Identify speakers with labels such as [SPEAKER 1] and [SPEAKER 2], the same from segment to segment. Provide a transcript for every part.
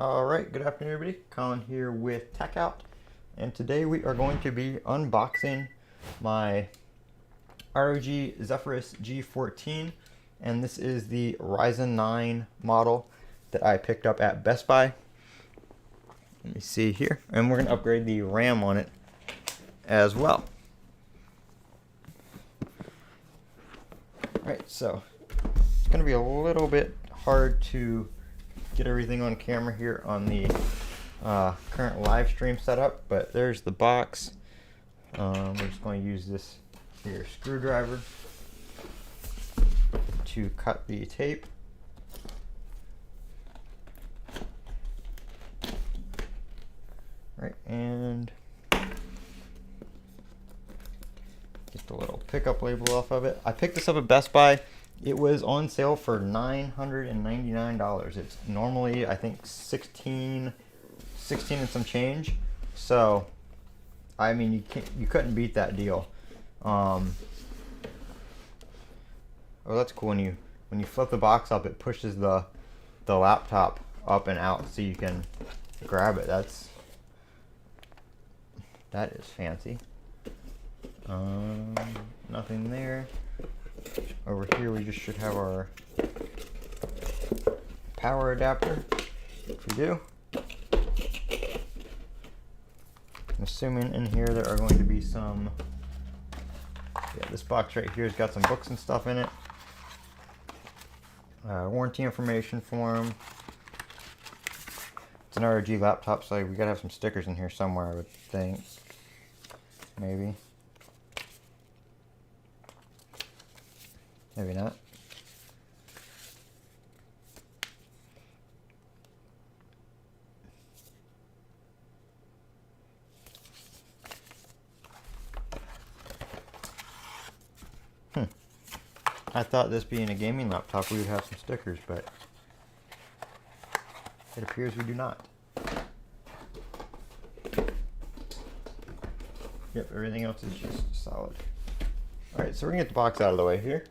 [SPEAKER 1] Alright, good afternoon everybody. Colin here with Techout, and today we are going to be unboxing my ROG Zephyrus G14, and this is the Ryzen 9 model that I picked up at Best Buy. Let me see here, and we're going to upgrade the RAM on it as well. Alright, so it's going to be a little bit hard to get everything on camera here on the current live stream setup, but there's the box. We're just going to use this here screwdriver to cut the tape. Right, and get the little pickup label off of it. I picked this up at Best Buy. It was on sale for $999. It's normally, I think, 16 and some change. So, I mean, you couldn't beat that deal. Oh, that's cool. When you flip the box up, it pushes the laptop up and out, so you can grab it. That is fancy. Nothing there. Over here we just should have our power adapter, which we do. I'm assuming in here there are going to be some, this box right here has got some books and stuff in it. Warranty information form. It's an ROG laptop, so we gotta have some stickers in here somewhere, I would think. Maybe. Maybe not. I thought this being a gaming laptop we would have some stickers, but it appears we do not. Yep, everything else is just solid. Alright, so we're going to get the box out of the way here.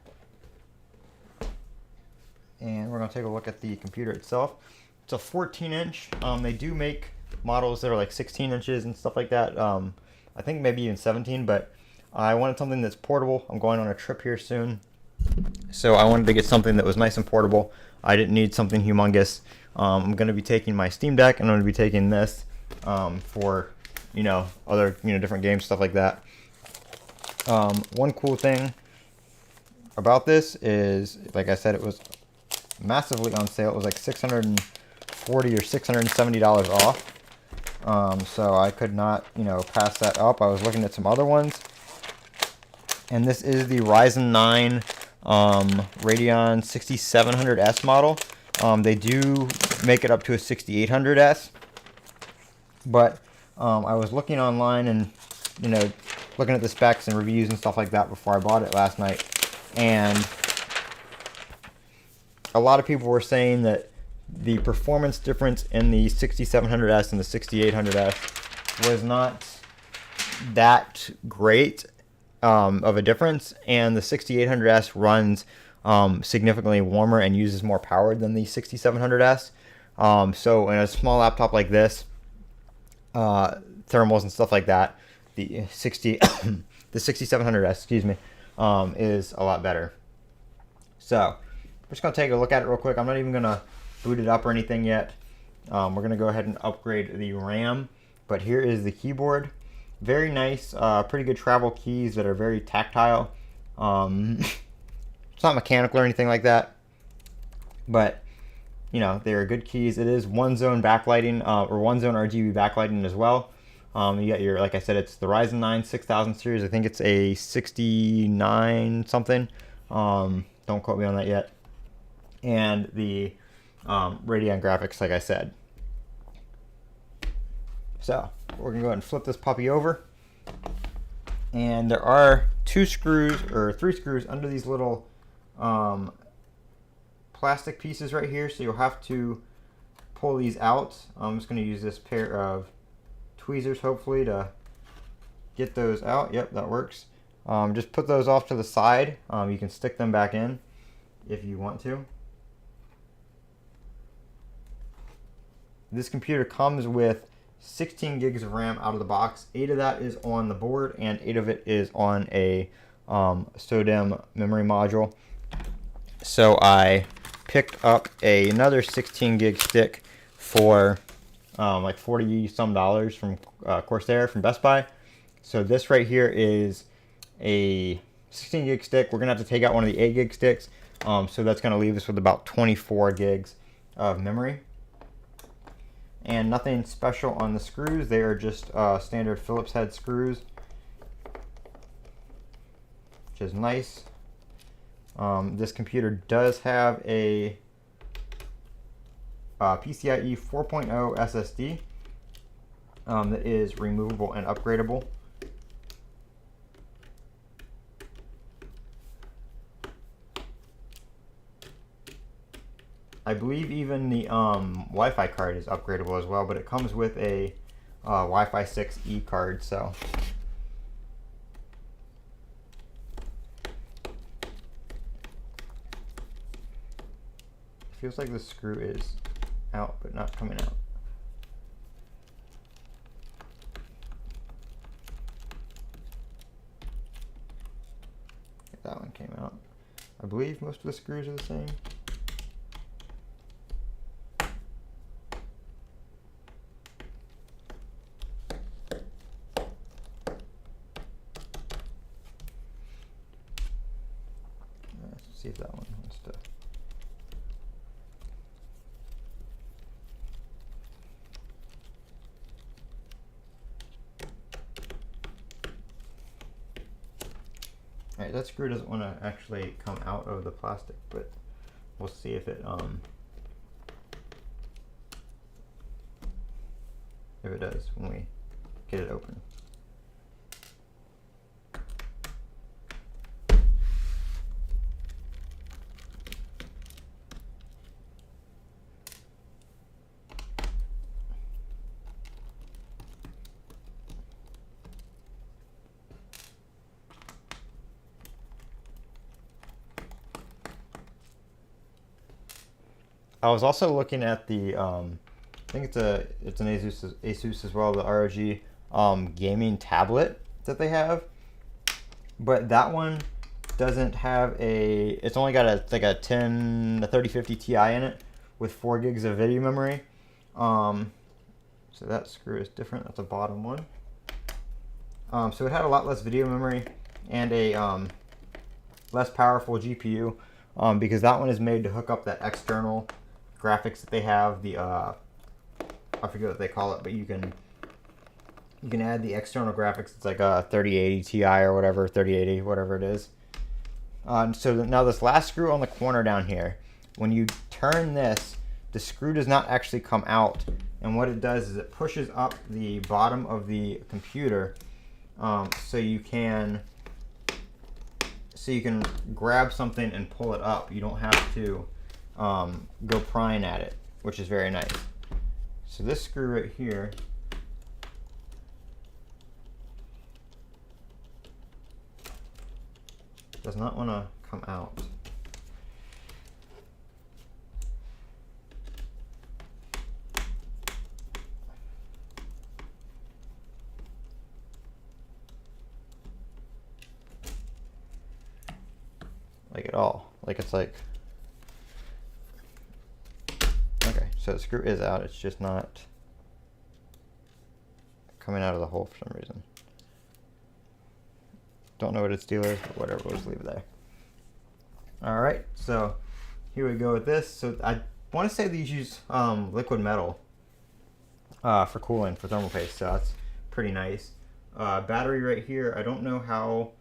[SPEAKER 1] And we're going to take a look at the computer itself. It's a 14-inch. They do make models that are like 16 inches and stuff like that. I think maybe even 17, but I wanted something that's portable. I'm going on a trip here soon, so I wanted to get something that was nice and portable. I didn't need something humongous. I'm going to be taking my Steam Deck, and I'm going to be taking this for, other, different games, stuff like that. One cool thing about this is, like I said, it was massively on sale. It was like $640 or $670 off. So I could not, pass that up. I was looking at some other ones, and this is the Ryzen 9 Radeon 6700S model. They do make it up to a 6800S, but I was looking online and looking at the specs and reviews and stuff like that before I bought it last night, and a lot of people were saying that the performance difference in the 6700S and the 6800S was not that great of a difference, and the 6800S runs significantly warmer and uses more power than the 6700S. So in a small laptop like this, thermals and stuff like that, the 6700S, excuse me, is a lot better. So we're just going to take a look at it real quick. I'm not even going to boot it up or anything yet. We're going to go ahead and upgrade the RAM. But here is the keyboard. Very nice, pretty good travel keys that are very tactile. It's not mechanical or anything like that, but they're good keys. It is one zone backlighting, or one zone RGB backlighting as well. You got your, like I said, it's the Ryzen 9 6000 series. I think it's a 69 something. Don't quote me on that yet. And the Radeon graphics, like I said. So we're gonna go ahead and flip this puppy over, and there are 2 screws or 3 screws under these little plastic pieces right here, so you'll have to pull these out. I'm just going to use this pair of tweezers hopefully to get those out. Yep, that works. Just put those off to the side. You can stick them back in if you want to. This computer comes with 16 gigs of RAM out of the box. 8 of that is on the board, and 8 of it is on a SODIMM memory module. So I picked up another 16 gig stick for like 40 some dollars from Corsair from Best Buy. So this right here is a 16 gig stick. We're gonna have to take out one of the 8 gig sticks. So that's gonna leave us with about 24 gigs of memory. And nothing special on the screws. They are just standard Phillips head screws, which is nice. This computer does have a PCIe 4.0 SSD that is removable and upgradable. I believe even the Wi-Fi card is upgradable as well, but it comes with a Wi-Fi 6E card, so. It feels like the screw is out, but not coming out. That one came out. I believe most of the screws are the same. Let's see if that one wants to. Alright, that screw doesn't want to actually come out of the plastic, but we'll see if it does when we get it open. I was also looking at the, I think it's an Asus as well, the ROG gaming tablet that they have, but that one doesn't have a. It's only got a 3050 Ti in it with 4 gigs of video memory. So that screw is different. That's a bottom one. So it had a lot less video memory and a less powerful GPU because that one is made to hook up that external graphics that they have. The I forget what they call it, but you can add the external graphics. It's like a 3080 Ti or whatever, 3080, whatever it is. So now this last screw on the corner down here, when you turn this, the screw does not actually come out, and what it does is it pushes up the bottom of the computer, so you can grab something and pull it up. You don't have to go prying at it, which is very nice. So this screw right here does not want to come out. Like at all. Like it's like. Okay, so the screw is out, it's just not coming out of the hole for some reason. Don't know what its deal is, but whatever, we'll just leave it there. Alright, so here we go with this. So I want to say these use liquid metal for cooling, for thermal paste, so that's pretty nice. Battery right here, I don't know how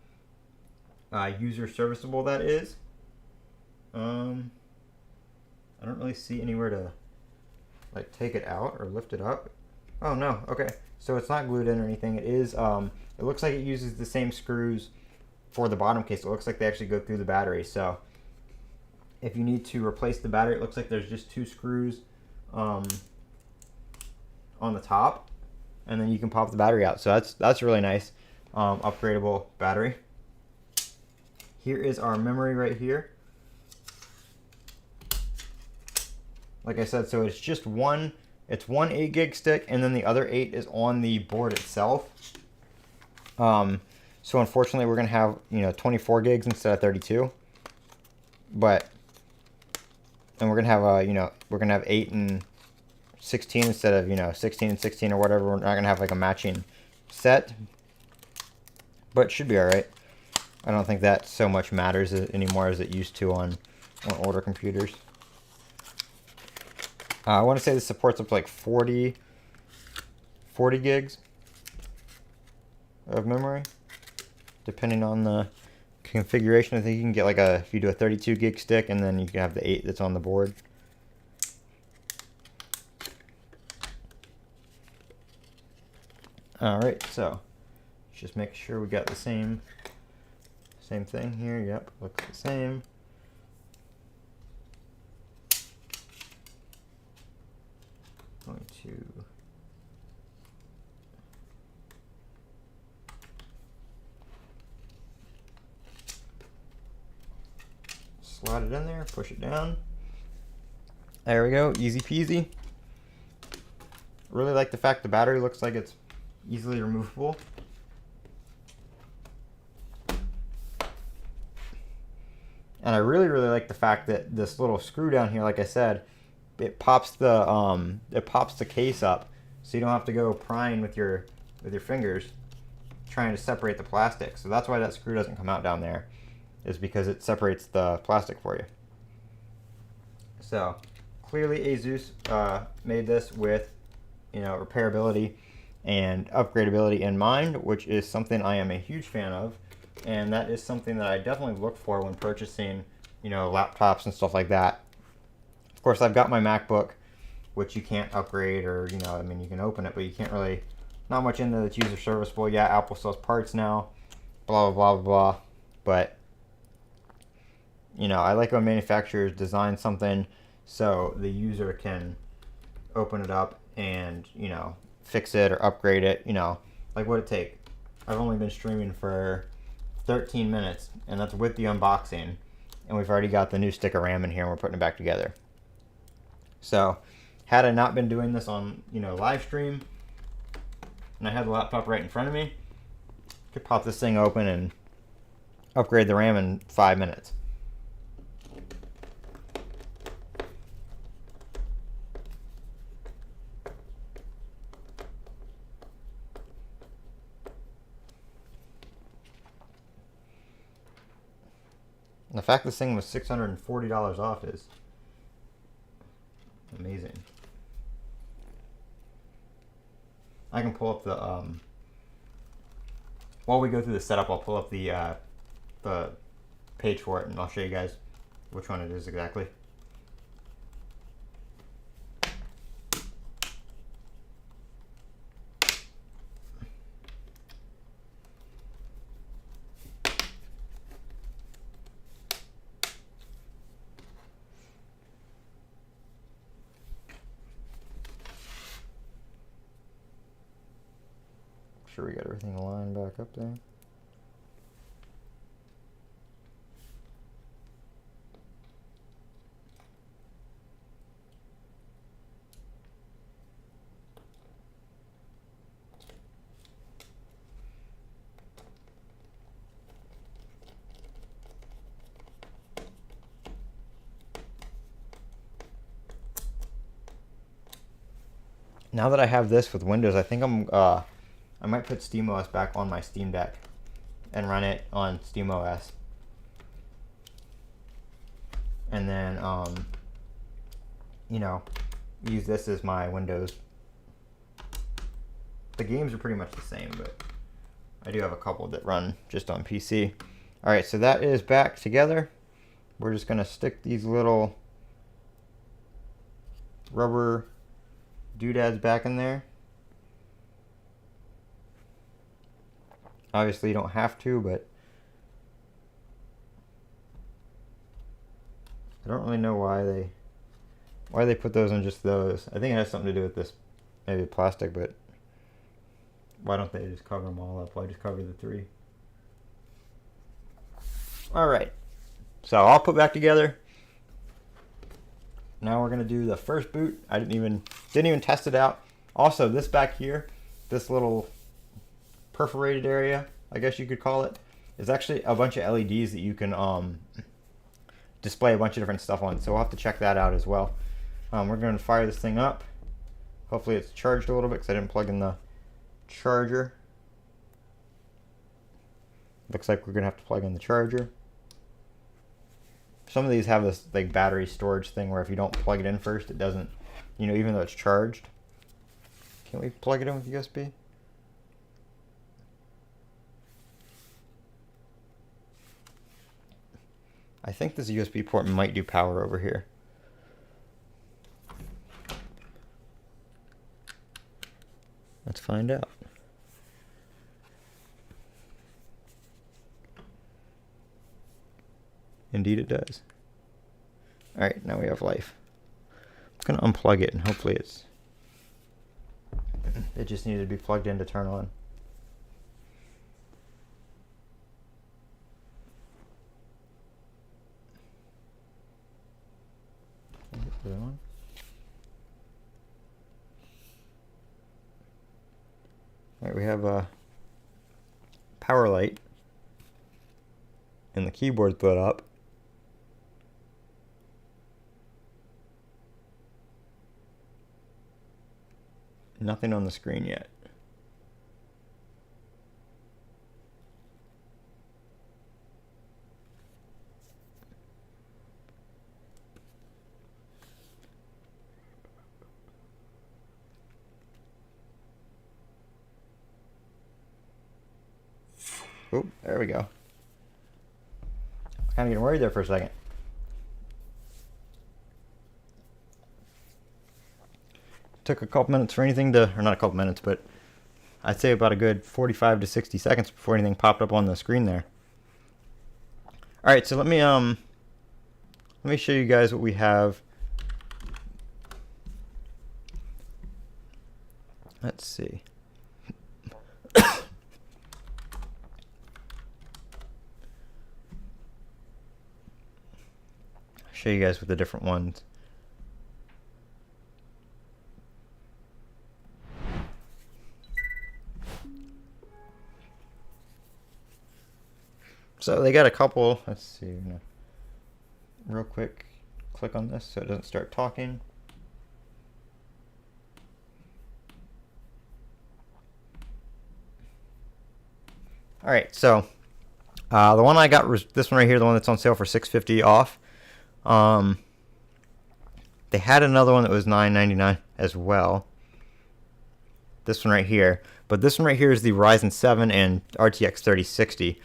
[SPEAKER 1] user serviceable that is. I don't really see anywhere to like take it out or lift it up. Oh no, okay. So it's not glued in or anything. It is, it looks like it uses the same screws for the bottom case. It looks like they actually go through the battery. So if you need to replace the battery, it looks like there's just 2 screws on the top, and then you can pop the battery out. So that's really nice. Upgradable battery. Here is our memory right here. Like I said, so it's just one It's one 8 gig stick, and then the other 8 is on the board itself. So unfortunately, we're gonna have 24 gigs instead of 32. And we're gonna have we're gonna have 8 and 16 instead of 16 and 16 or whatever. We're not gonna have like a matching set, but it should be all right. I don't think that so much matters anymore as it used to on older computers. I want to say this supports up to like 40 gigs of memory, depending on the configuration. I think you can get like if you do a 32 gig stick, and then you can have the 8 that's on the board. All right, so just make sure we got the same thing here. Yep, looks the same. Going to slide it in there, push it down. There we go, easy peasy. Really like the fact the battery looks like it's easily removable. And I really like the fact that this little screw down here, like I said, it pops the case up, so you don't have to go prying with your fingers trying to separate the plastic. So that's why that screw doesn't come out down there, is because it separates the plastic for you. So clearly ASUS made this with repairability and upgradability in mind, which is something I am a huge fan of, and that is something that I definitely look for when purchasing laptops and stuff like that. Of course, I've got my MacBook, which you can't upgrade, or I mean, you can open it, but you can't really, not much in there that's user serviceable. Yeah, Apple sells parts now, blah blah blah blah, but I like when manufacturers design something so the user can open it up and fix it or upgrade it. Like what it take. I've only been streaming for 13 minutes, and that's with the unboxing, and we've already got the new stick of RAM in here, and we're putting it back together. So had I not been doing this on live stream, and I had the laptop right in front of me, I could pop this thing open and upgrade the RAM in 5 minutes. And the fact this thing was $640 off is amazing. I can pull up the while we go through the setup, I'll pull up the page for it, and I'll show you guys which one it is exactly. Sure we got everything lined back up there. Now that I have this with Windows, I think I might put SteamOS back on my Steam Deck and run it on SteamOS. And then, use this as my Windows. The games are pretty much the same, but I do have a couple that run just on PC. Alright, so that is back together. We're just going to stick these little rubber doodads back in there. Obviously you don't have to, but I don't really know why they put those on just those. I think it has something to do with this, maybe plastic, but why don't they just cover them all up? Why just cover the 3? Alright, so I'll put back together. now we're gonna do the first boot. I didn't even test it out. Also, this back here, this little perforated area, I guess you could call it, is actually a bunch of LEDs that you can display a bunch of different stuff on. So we'll have to check that out as well. We're gonna fire this thing up. Hopefully it's charged a little bit because I didn't plug in the charger. Looks like we're gonna have to plug in the charger. Some of these have this like battery storage thing where if you don't plug it in first, it doesn't, even though it's charged. Can we plug it in with USB? I think this USB port might do power over here. Let's find out. Indeed it does. Alright, now we have life. I'm going to unplug it and hopefully it just needed to be plugged in to turn on. Alright, we have a power light and the keyboard's lit up. Nothing on the screen yet. Oh, there we go. Kind of getting worried there for a second. Took a couple minutes for anything to, or not a couple minutes, but I'd say about a good 45 to 60 seconds before anything popped up on the screen there. All right, so let me show you guys what we have. Let's see. Show you guys with the different ones. So they got a couple. Let's see. Real quick, click on this so it doesn't start talking. All right, so the one I got was this one right here, the one that's on sale for $6.50 off. They had another one that was $9.99 as well. This one right here, but this one right here is the Ryzen 7 and RTX 3060,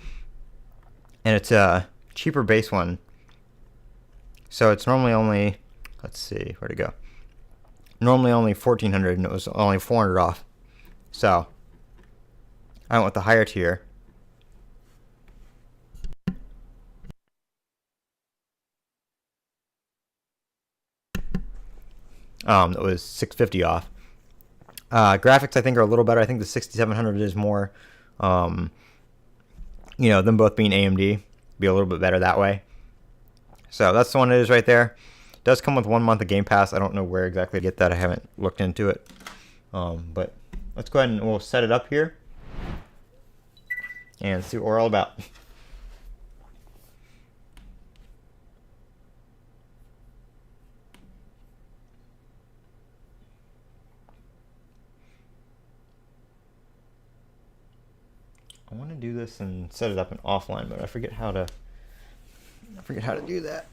[SPEAKER 1] and it's a cheaper base one. So it's normally only, let's see, where'd it go? Normally only $1,400, and it was only $400 off. So I went with the higher tier. It was $6.50 off. Graphics I think are a little better. I think the 6700 is more, them both being AMD, be a little bit better that way. So that's the one it is right there. It does come with 1 month of Game Pass. I don't know where exactly to get that. I haven't looked into it. But let's go ahead and we'll set it up here and see what we're all about. I want to do this and set it up in offline, but I forget how to do that.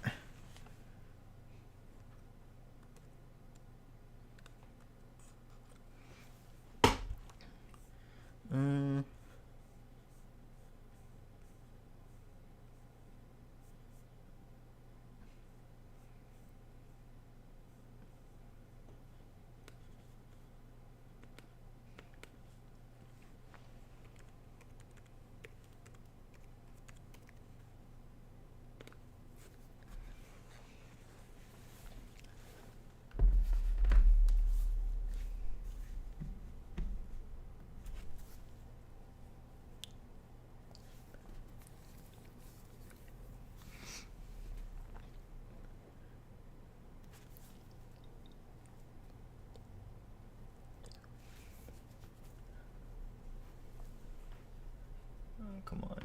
[SPEAKER 1] come on.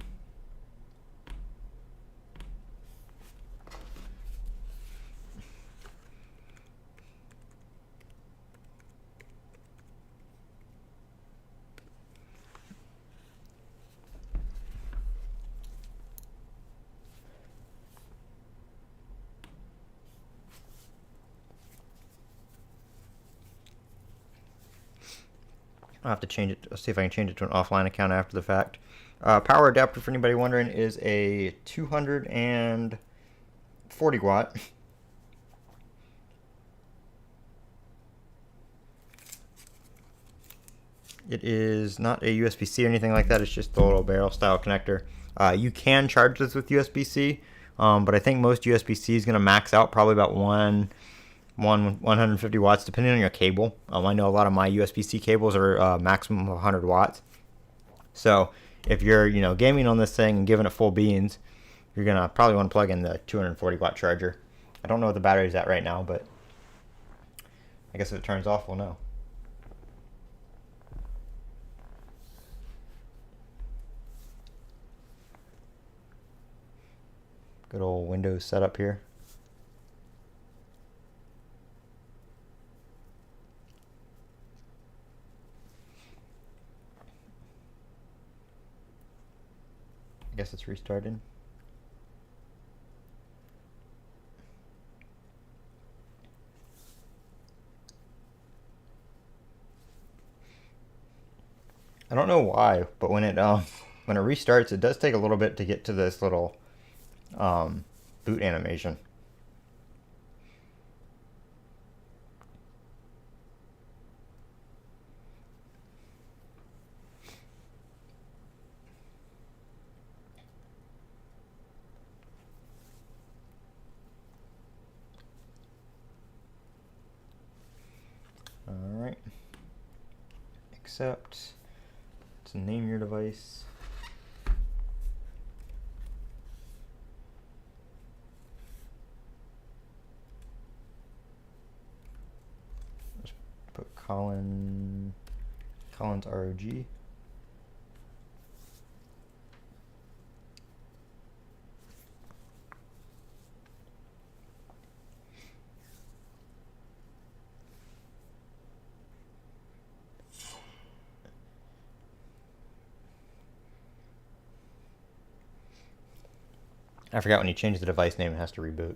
[SPEAKER 1] I'll have to change it. Let's see if I can change it to an offline account after the fact. Power adapter, for anybody wondering, is a 240 watt. It is not a USB-C or anything like that. It's just a little barrel style connector. You can charge this with USB-C, but I think most USB-C is going to max out probably about 150 watts, depending on your cable. I know a lot of my USB-C cables are maximum of 100 watts. So if you're gaming on this thing and giving it full beans, you're gonna probably want to plug in the 240 watt charger. I don't know what the battery's at right now, but I guess if it turns off, we'll know. Good old Windows setup here. I guess it's restarted. I don't know why, but when it restarts, it does take a little bit to get to this little boot animation. Alright, accept, to name your device. Just put Collins ROG. I forgot when you change the device name, it has to reboot.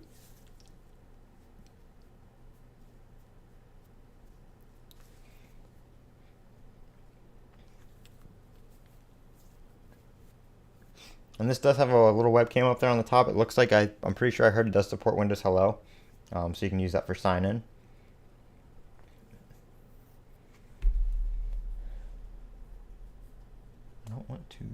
[SPEAKER 1] And this does have a little webcam up there on the top. It looks like I'm pretty sure I heard it does support Windows Hello, so you can use that for sign in. I don't want to.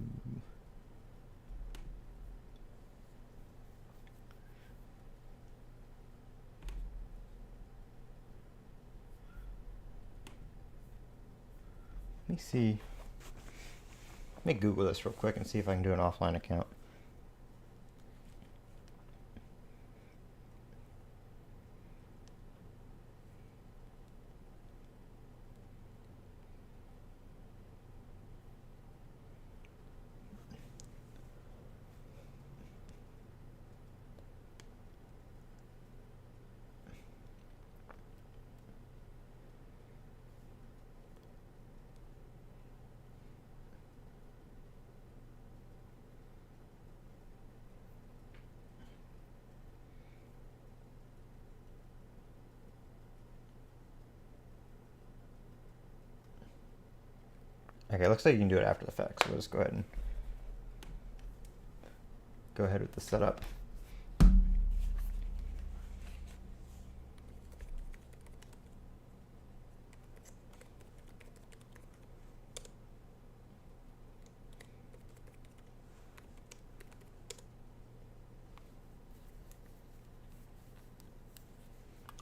[SPEAKER 1] Let me see. Let me Google this real quick and see if I can do an offline account. Okay, looks like you can do it after the fact, so we'll just go ahead with the setup. I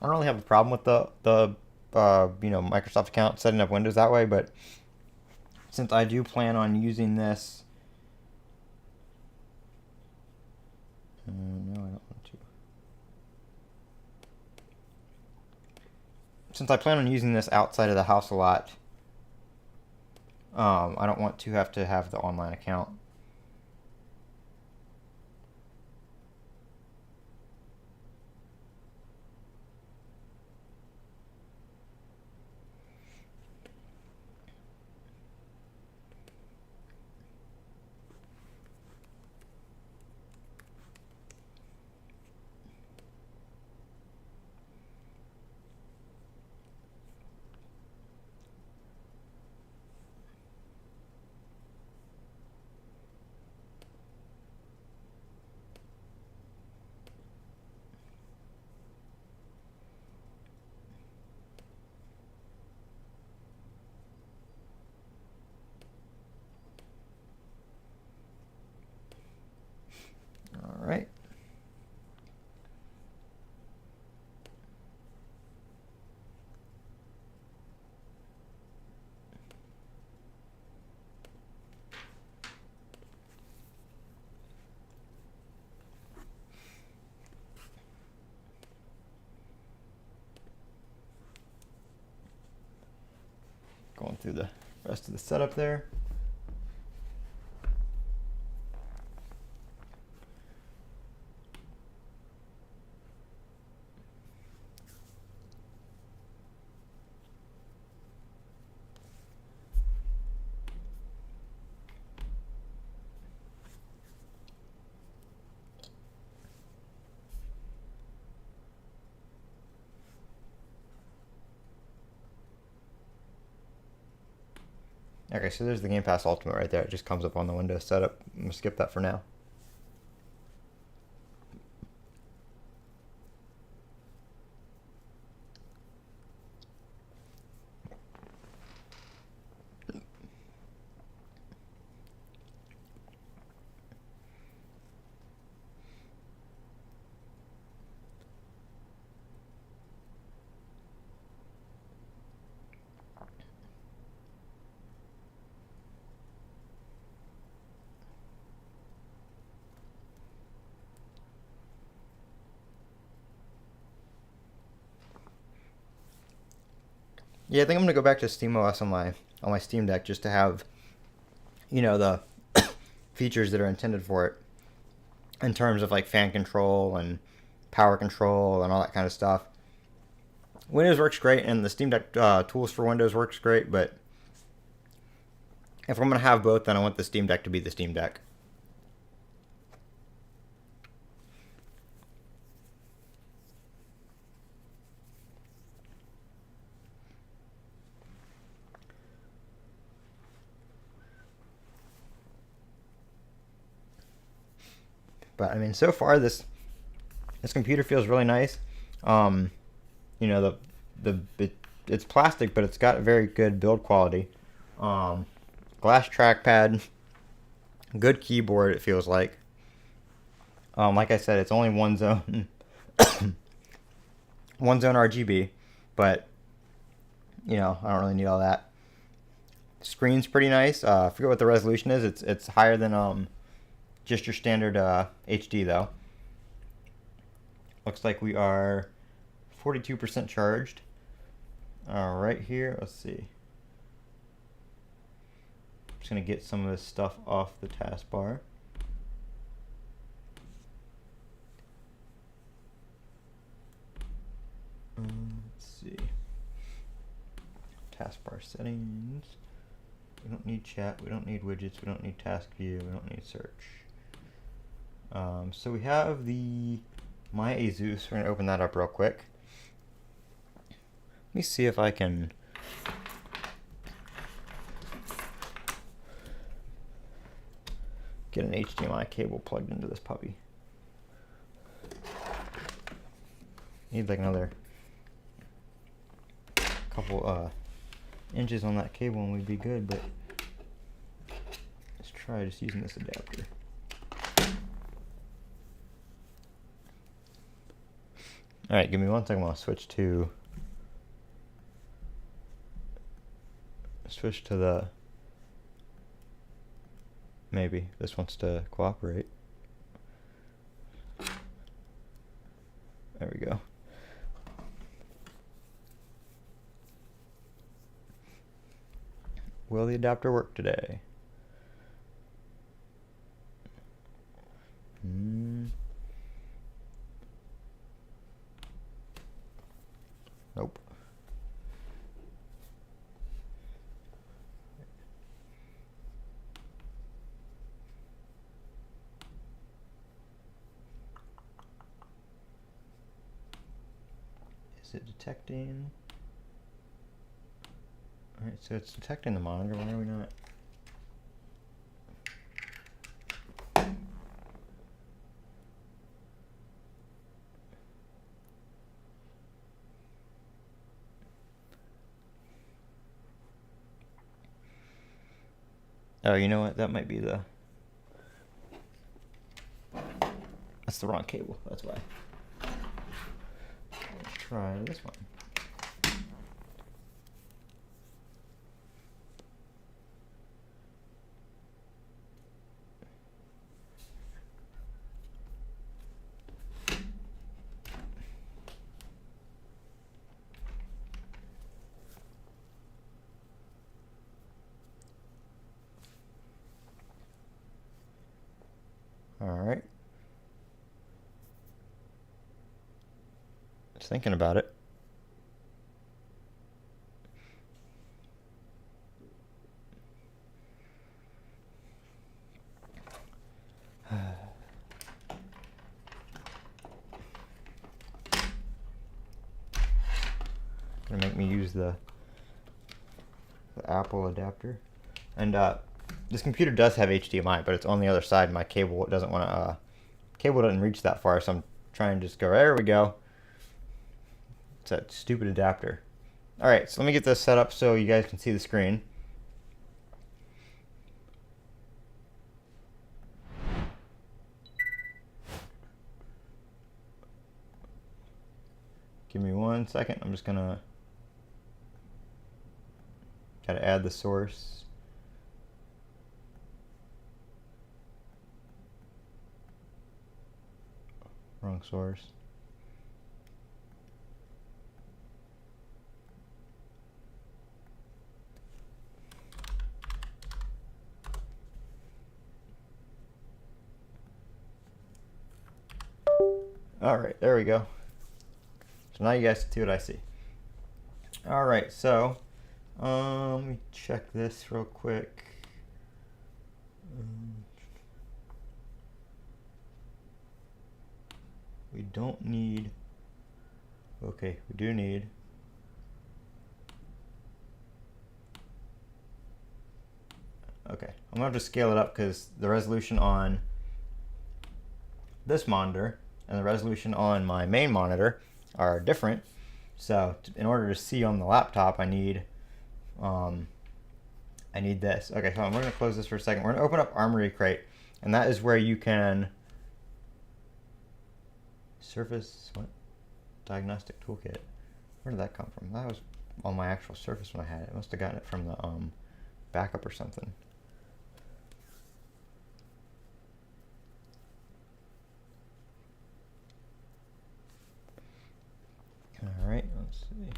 [SPEAKER 1] don't really have a problem with the Microsoft account setting up Windows that way, but since I do plan on using this, no, I don't want to. Since I plan on using this outside of the house a lot, I don't want to have the online account. the rest of the setup there. Okay, so there's the Game Pass Ultimate right there. It just comes up on the Windows setup. I'm going to skip that for now. Yeah, I think I'm gonna go back to SteamOS on my Steam Deck just to have, you know, the features that are intended for it in terms of like fan control and power control and all that kind of stuff. Windows works great, and the Steam Deck tools for Windows works great, but if I'm gonna have both, then I want the Steam Deck to be the Steam Deck. But I mean, so far this computer feels really nice. You know, it's plastic, but it's got very good build quality. Glass trackpad, good keyboard. It feels like. Like I said, it's only one zone, one zone RGB, but you know, I don't really need all that. Screen's pretty nice. I forget what the resolution is. It's higher than just your standard HD though. Looks like we are 42% charged. Right here, let's see. I'm just gonna get some of this stuff off the taskbar. Let's see. Taskbar settings. We don't need chat. We don't need widgets. We don't need task view. We don't need search. So we have the My Asus. We're gonna open that up real quick. Let me see if I can get an HDMI cable plugged into this puppy. Need like another couple inches on that cable and we'd be good, but let's try just using this adapter. Alright, give me 1 second while I switch to the, maybe this wants to cooperate. There we go. Will the adapter work today? Nope. Is it detecting? Alright, so it's detecting the monitor. Why are we not? Oh, you know what? That might be the... That's the wrong cable. That's why. Let's try this one. Alright. Just thinking about it. Gonna make me use the Apple adapter. And this computer does have HDMI, but it's on the other side. My cable doesn't want to. Cable doesn't reach that far, so I'm trying to just go. There we go. It's that stupid adapter. All right, so let me get this set up so you guys can see the screen. Give me 1 second. I'm just gonna gotta add the source. Wrong source. All right, there we go. So now you guys can see what I see. All right, so let me check this real quick. We don't need, okay, we do need okay, I'm gonna have to scale it up because the resolution on this monitor and the resolution on my main monitor are different. So in order to see on the laptop, I need this. Okay, so we're gonna close this for a second. We're gonna open up Armory Crate, and that is where you can Surface what? Diagnostic toolkit. Where did that come from? That was on my actual Surface when I had it. I must have gotten it from the backup or something. All right, let's see.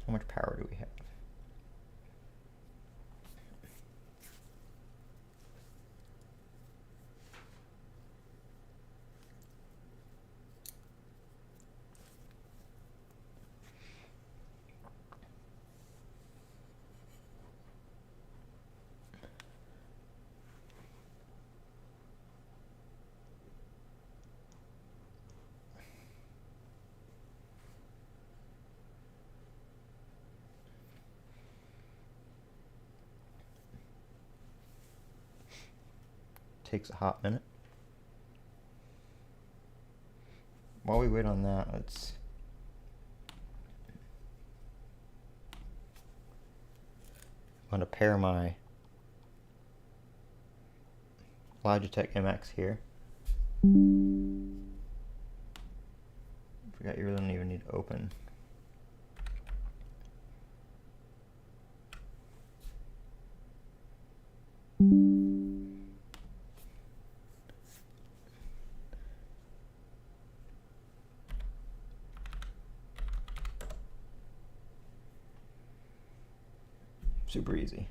[SPEAKER 1] How much power do we have? Takes a hot minute. While we wait on that, I'm going to pair my Logitech MX here. Forgot you really don't even need to open. Super easy.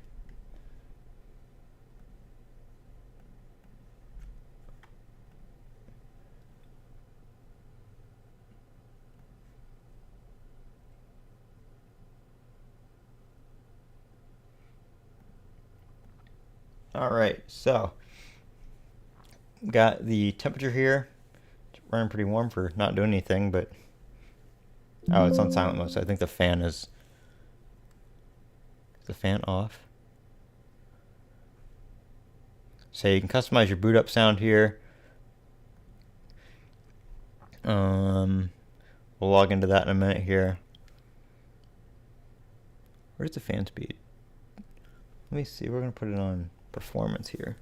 [SPEAKER 1] All right, so got the temperature here. It's running pretty warm for not doing anything, but oh, it's on silent mode, so I think the fan is off. So you can customize your boot up sound here. We'll log into that in a minute here. Where's the fan speed? Let me see, we're gonna put it on performance here.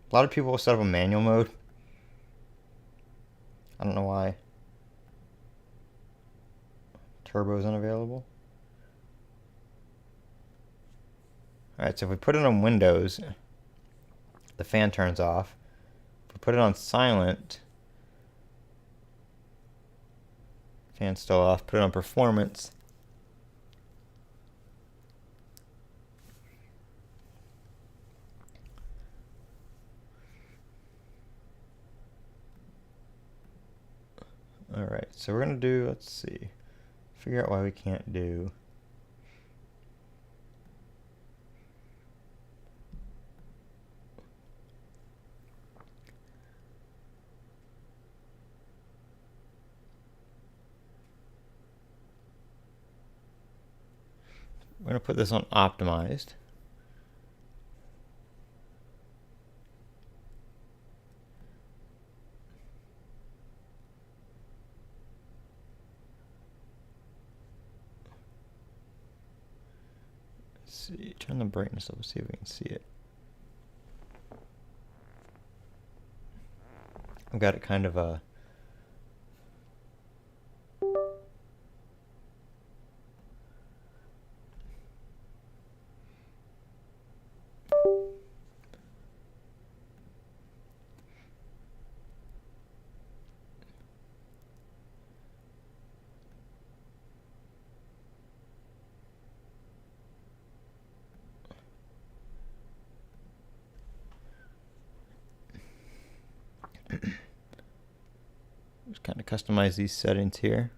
[SPEAKER 1] A lot of people will set up a manual mode. I don't know why. Turbo is unavailable. Alright, so if we put it on Windows, the fan turns off. I put it on silent, fan's still off, put it on performance. Alright, so we're going to do, let's see, figure out why we can't do. We're going to put this on optimized. See, turn the brightness up, see if we can see it. I've got it kind of a just kind of customize these settings here.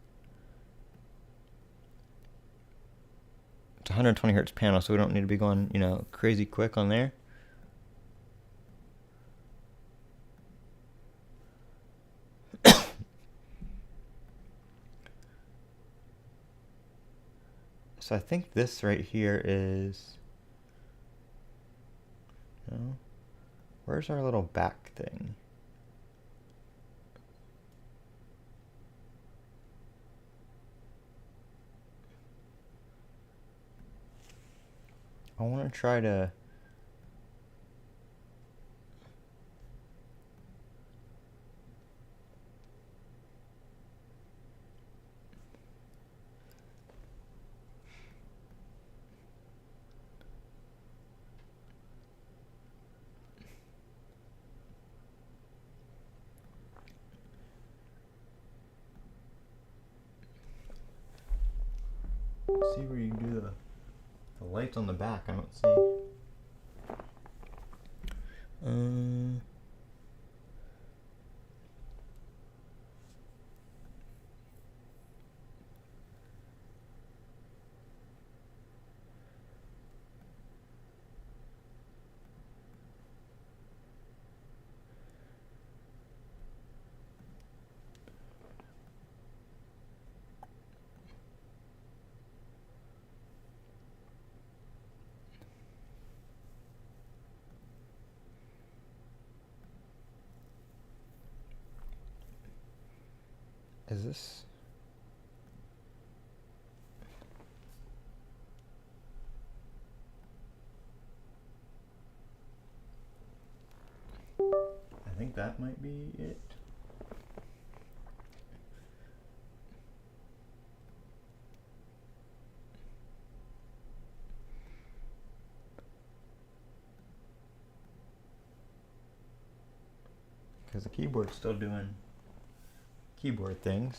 [SPEAKER 1] It's a 120 hertz panel, so we don't need to be going, you know, crazy quick on there. So I think this right here is, no, where's our little back thing? I want to try to see where you can do the lights on the back. I don't see. Is this? I think that might be it. Because the keyboard's still doing keyboard things.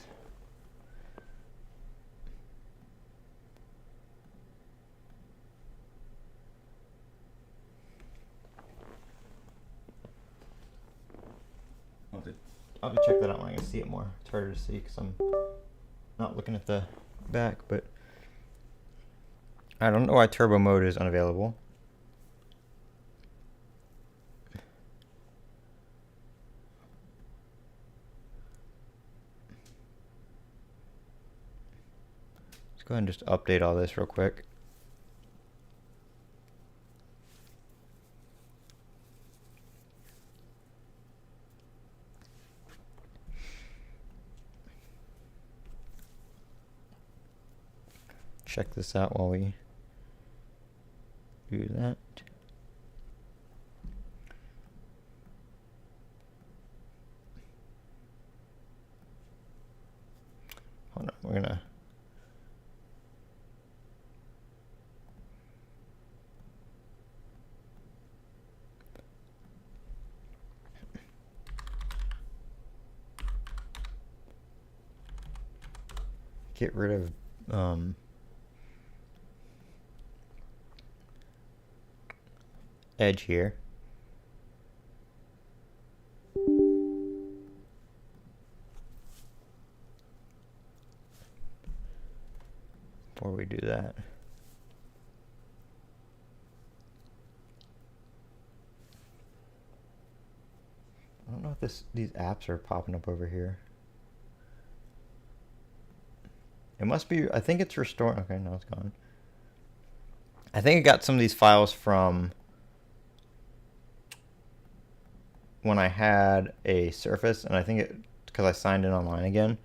[SPEAKER 1] I'll have to check that out when I can see it more. It's harder to see because I'm not looking at the back, but I don't know why turbo mode is unavailable. Let's go ahead and just update all this real quick. Check this out while we do that. Hold on, we're gonna get rid of edge here. Before we do that. I don't know if these apps are popping up over here. It must be, I think it's restoring. Okay, now it's gone. I think I got some of these files from when I had a Surface, and I think it's because I signed in online again.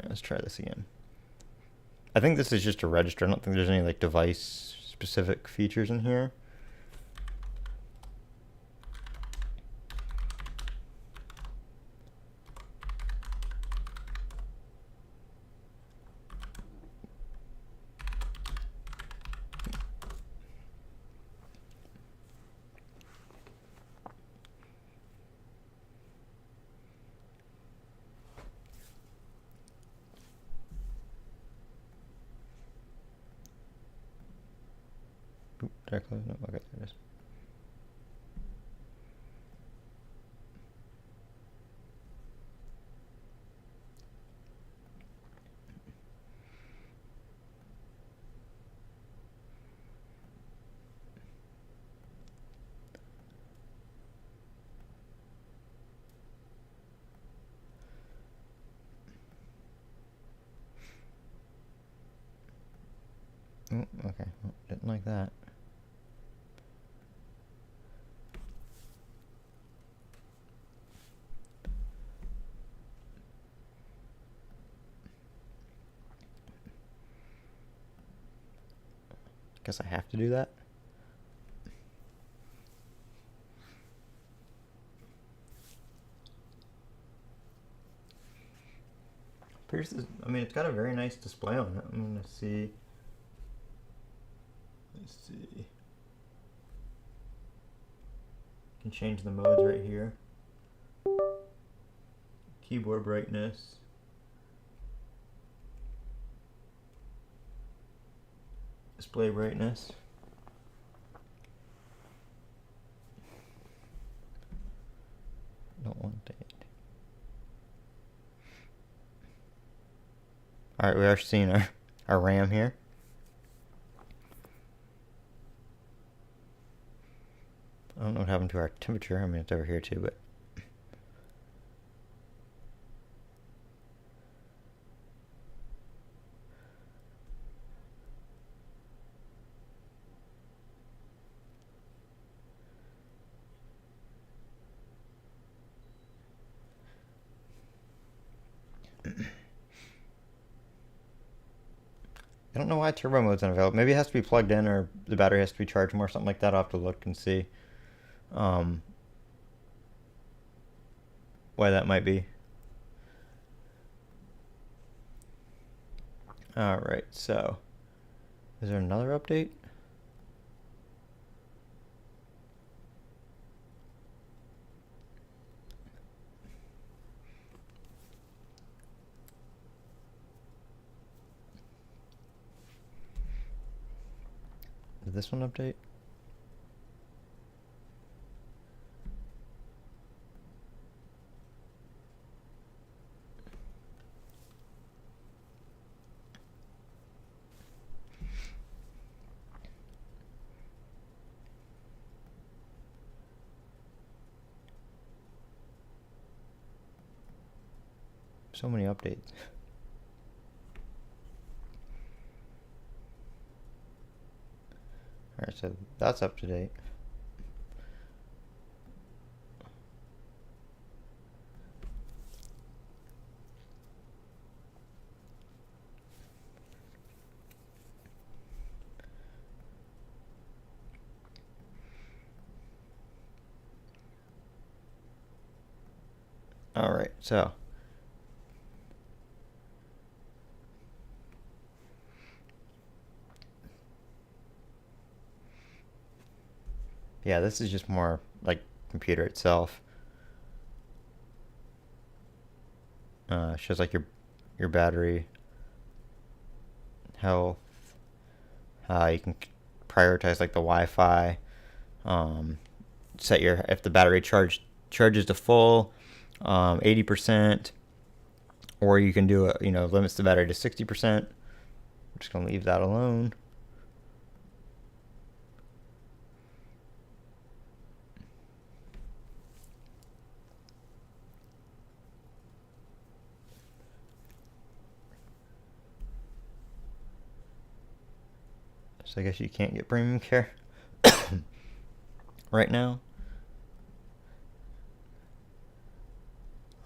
[SPEAKER 1] Let's try this again. I think this is just a register. I don't think there's any like device specific features in here. Did I close? No, okay, there it is. Oh, okay, well, didn't like that. Guess I have to do that. Pierce is, I mean, it's got a very nice display on it. I'm gonna see. Let's see. You can change the modes right here. Keyboard brightness. Display brightness. Don't want that. Alright, we are seeing our RAM here. I don't know what happened to our temperature. I mean, it's over here too, but I don't know why turbo mode's unavailable. Maybe it has to be plugged in, or the battery has to be charged more, something like that. I'll have to look and see why that might be. Alright, so is there another update? Did this one update? So many updates. Alright, so that's up to date. Alright, so yeah, this is just more like computer itself. Shows like your battery health. You can prioritize like the Wi-Fi. Set your, if the battery charges to full, 80%, or you can do it, limits the battery to 60%. I'm just gonna leave that alone. So I guess you can't get premium care right now.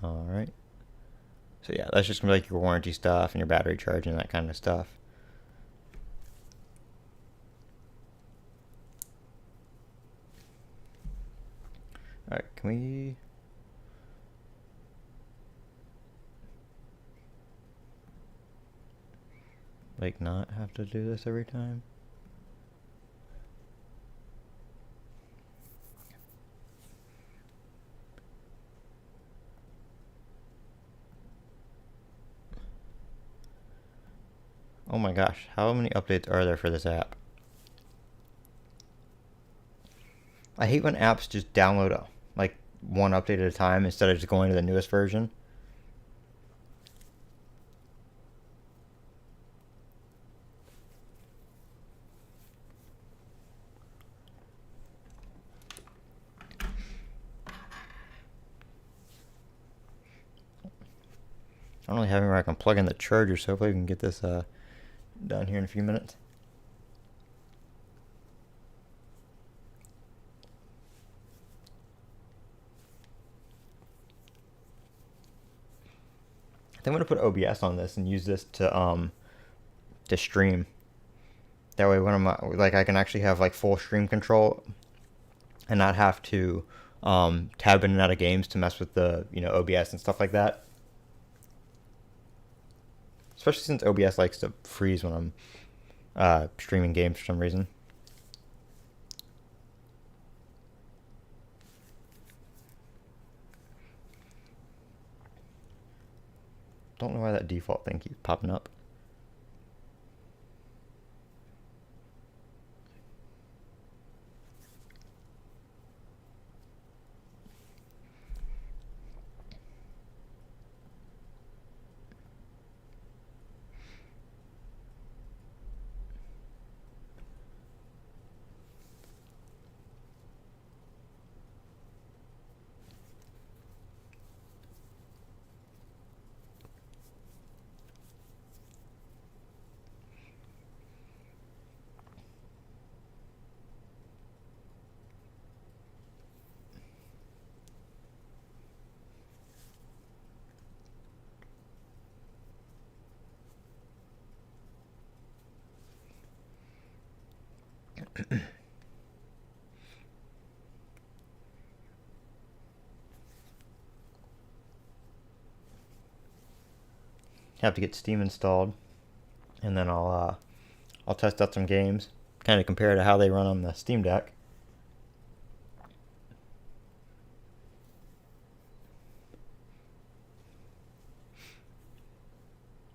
[SPEAKER 1] Alright. So yeah, that's just gonna be like your warranty stuff and your battery charge and that kind of stuff. Alright, can we... like not have to do this every time? Oh my gosh, how many updates are there for this app? I hate when apps just download like one update at a time instead of just going to the newest version. I don't really have anywhere I can plug in the charger, so hopefully we can get this done here in a few minutes. I think I'm gonna put OBS on this and use this to stream. That way, when I'm like, I can actually have like full stream control and not have to tab in and out of games to mess with the OBS and stuff like that. Especially since OBS likes to freeze when I'm streaming games for some reason. Don't know why that default thing keeps popping up. Have to get Steam installed, and then I'll test out some games, kind of compare to how they run on the Steam Deck.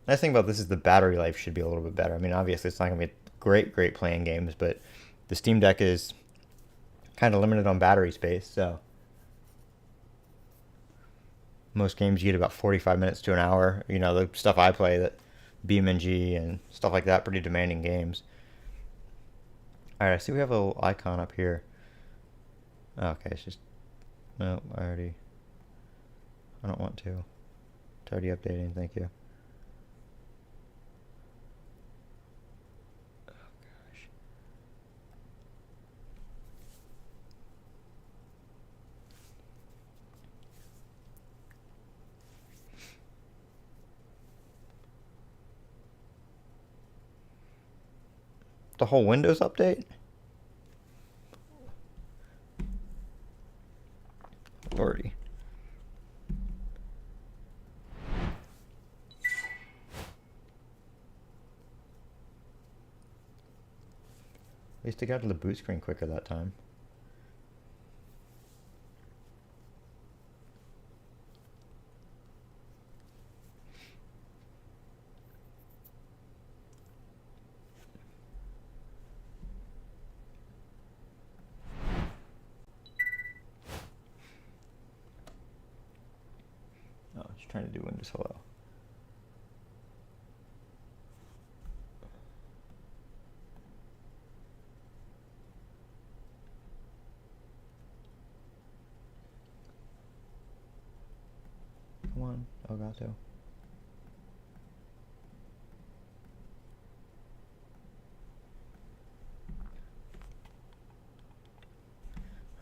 [SPEAKER 1] Nice thing about this is the battery life should be a little bit better. I mean, obviously it's not going to be great playing games, but the Steam Deck is kind of limited on battery space, so most games you get about 45 minutes to an hour. The stuff I play, that BeamNG and stuff like that, pretty demanding games. Alright, I see we have a little icon up here. Okay, it's just... No, I don't want to It's already updating, thank you. Oh gosh. The whole Windows update? Lordy. At least it got to the boot screen quicker that time. Oh, it's trying to do Windows Hello. Come on, Elgato.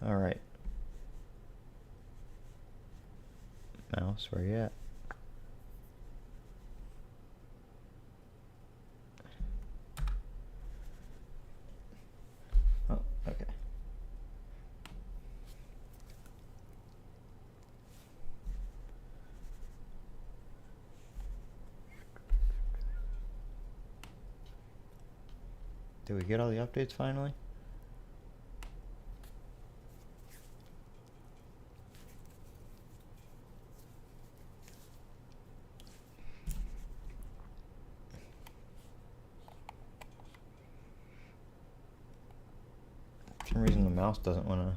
[SPEAKER 1] All right. Mouse, where you at? Oh, okay. Did we get all the updates finally? For some reason the mouse doesn't want to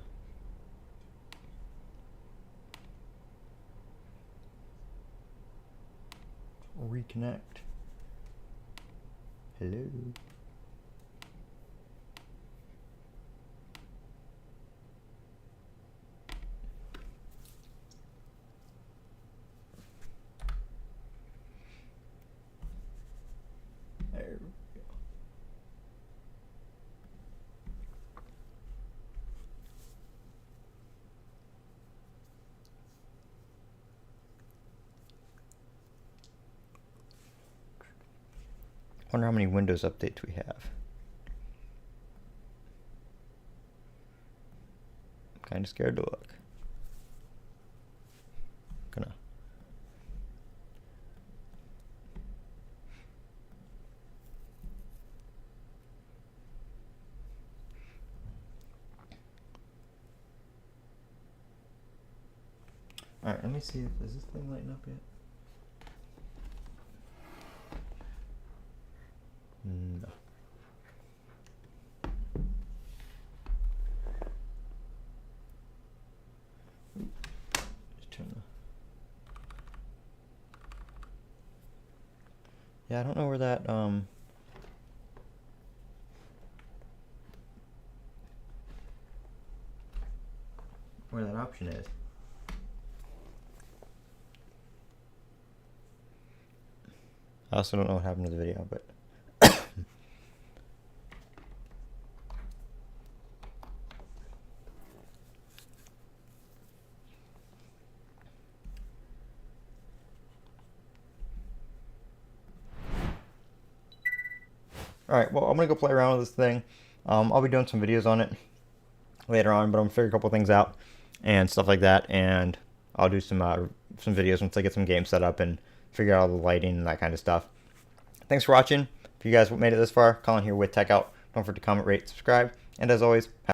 [SPEAKER 1] reconnect. Hello. There we go. Wonder how many Windows updates we have. I'm kind of scared to look. Gonna. All right, let me see if is this thing lighting up yet. No. Just turn the. Yeah, I don't know where that option is. I also don't know what happened to the video, but alright, well, I'm going to go play around with this thing. I'll be doing some videos on it later on, but I'm going to figure a couple things out and stuff like that, and I'll do some videos once I get some games set up and figure out all the lighting and that kind of stuff. Thanks for watching. If you guys made it this far, Colin here with Techout. Don't forget to comment, rate, subscribe, and as always,